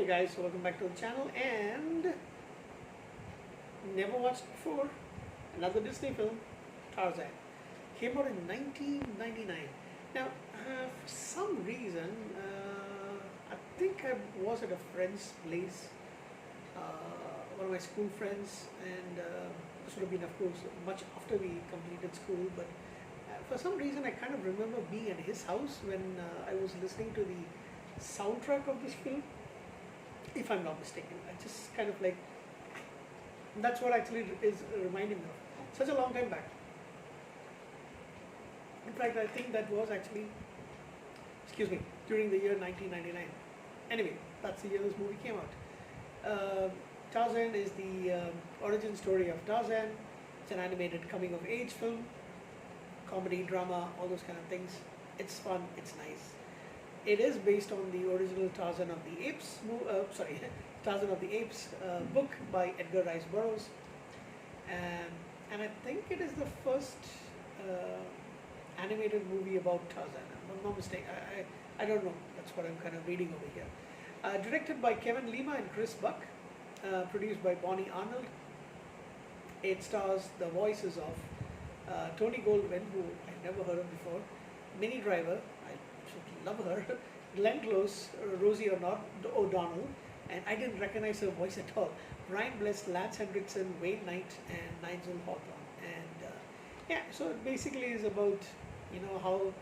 guys, welcome back to the channel. And never watched before, another Disney film, Tarzan. Came out in 1999. Now, for some reason, I think I was at a friend's place, one of my school friends, and this would have been, of course, much after we completed school. But for some reason, I kind of remember being at his house when I was listening to the soundtrack of this film, if I'm not mistaken. I just kind of like, that's what actually is reminding me of. Such a long time back. In fact, I think that was actually, during the year 1999. Anyway, that's the year this movie came out. Tarzan is the origin story of Tarzan. It's an animated coming of age film, comedy, drama, all those kind of things. It's fun, it's nice. It is based on the original Tarzan of the Apes, Tarzan of the Apes book by Edgar Rice Burroughs, and I think it is the first animated movie about Tarzan. If I'm not mistaken. I don't know. That's what I'm kind of reading over here. Directed by Kevin Lima and Chris Buck, produced by Bonnie Arnold. It stars the voices of Tony Goldwyn, who I've never heard of before, Minnie Driver. Love her, Glenn Close, Rosie O'Donnell, and I didn't recognize her voice at all. Brian Bless, Lance Hendrickson, Wayne Knight, and Nigel Hawthorne. And yeah, so it basically is about how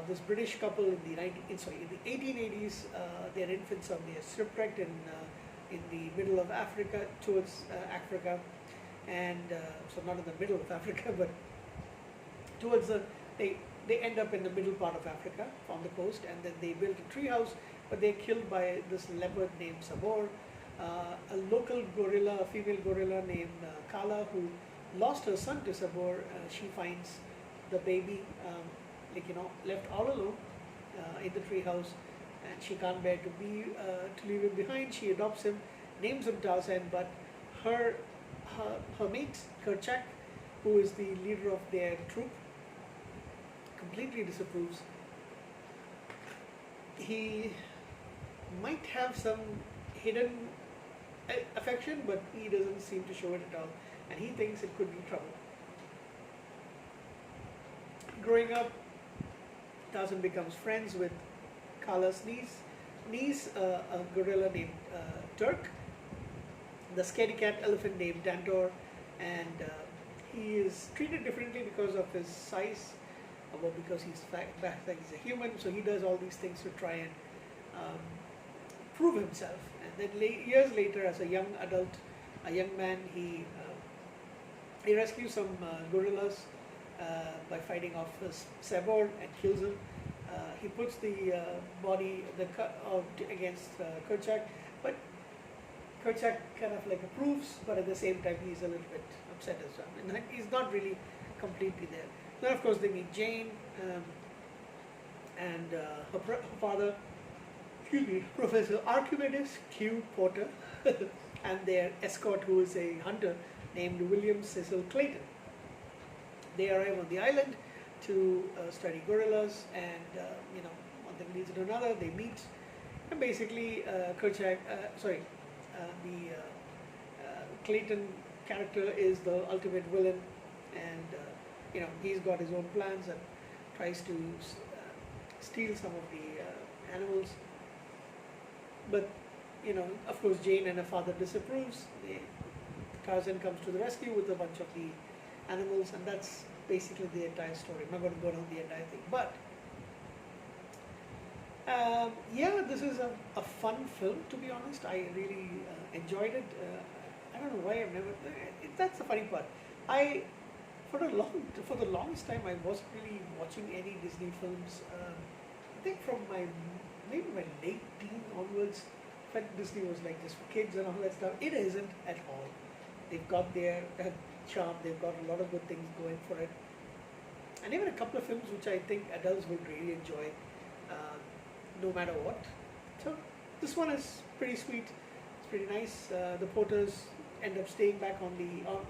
this British couple in the 1880s, their infants are shipwrecked in the middle of Africa, towards Africa, and so not in the middle of Africa, but towards they end up in the middle part of Africa, on the coast, and then they build a treehouse, but they're killed by this leopard named Sabor, a local gorilla, a female gorilla named Kala, who lost her son to Sabor. She finds the baby, left all alone in the treehouse, and she can't bear to leave him behind. She adopts him, names him Tarzan, but her mate, Kerchak, who is the leader of their troop, completely disapproves. He might have some hidden affection, but he doesn't seem to show it at all, and he thinks it could be trouble. Growing up, Tarzan becomes friends with Kala's niece, a gorilla named Turk, the scaredy cat elephant named Dantor, and he is treated differently because of his size, because he's a human, so he does all these things to try and prove himself. And then years later, as a young adult, a young man, he rescues some gorillas by fighting off Sabor and kills him. He puts the body against Kerchak, but Kerchak kind of like approves, but at the same time he's a little bit upset as well. And he's not really completely there. Then of course they meet Jane and her father, Professor Archimedes Q. Porter, and their escort, who is a hunter named William Cecil Clayton. They arrive on the island to study gorillas, and one thing leads to another. They meet, and basically Clayton character is the ultimate villain, and he's got his own plans and tries to steal some of the animals. But of course, Jane and her father disapproves. Tarzan comes to the rescue with a bunch of the animals, and that's basically the entire story. I'm not going to go down the entire thing, but yeah, this is a fun film, to be honest. I really enjoyed it. I don't know why I've never. That's the funny part. For the longest time, I wasn't really watching any Disney films. I think from maybe my late teen onwards, in fact, Disney was like just for kids and all that stuff. It isn't at all. They've got their charm. They've got a lot of good things going for it, and even a couple of films which I think adults would really enjoy, no matter what. So this one is pretty sweet. It's pretty nice. The Porters end up staying back on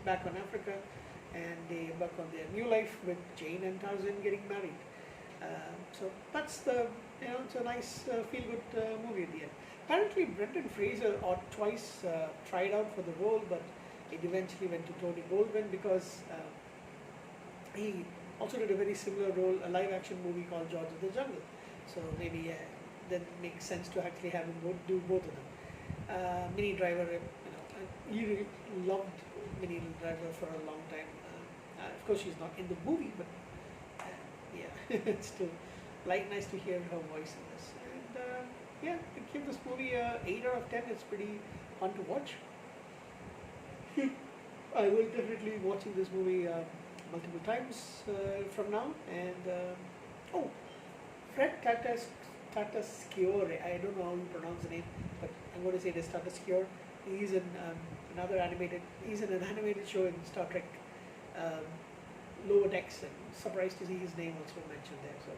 Africa, and they embark on their new life with Jane and Tarzan getting married. So that's it's a nice feel-good movie at the end. Apparently, Brendan Fraser or twice tried out for the role, but it eventually went to Tony Goldwyn because he also did a very similar role, a live-action movie called George of the Jungle. So maybe that makes sense to actually have him do both of them. Minnie Driver, he really loved Minnie Driver for a long time. Of course, she's not in the movie, but yeah, it's still nice to hear her voice in this. And yeah, I give this movie a 8 out of 10. It's pretty fun to watch. I will definitely be watching this movie multiple times from now. And oh, Fred Tatasciore. I don't know how you pronounce the name, but I'm going to say it is Tatasciore. He's in He's in an animated show in Star Trek Lower Decks, and surprised to see his name also mentioned there. So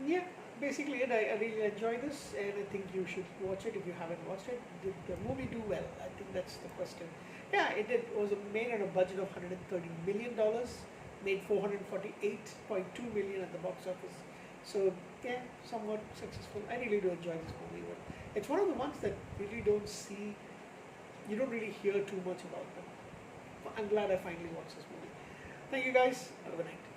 yeah, basically it. I really enjoy this, and I think you should watch it if you haven't watched it. Did the movie do well? I think that's the question. Yeah, it did. It was made on a budget of $130 million, made $448.2 million at the box office. So yeah, somewhat successful. I really do enjoy this movie. But it's one of the ones that really you don't really hear too much about them. I'm glad I finally watched this movie. Thank you guys. Have a good night.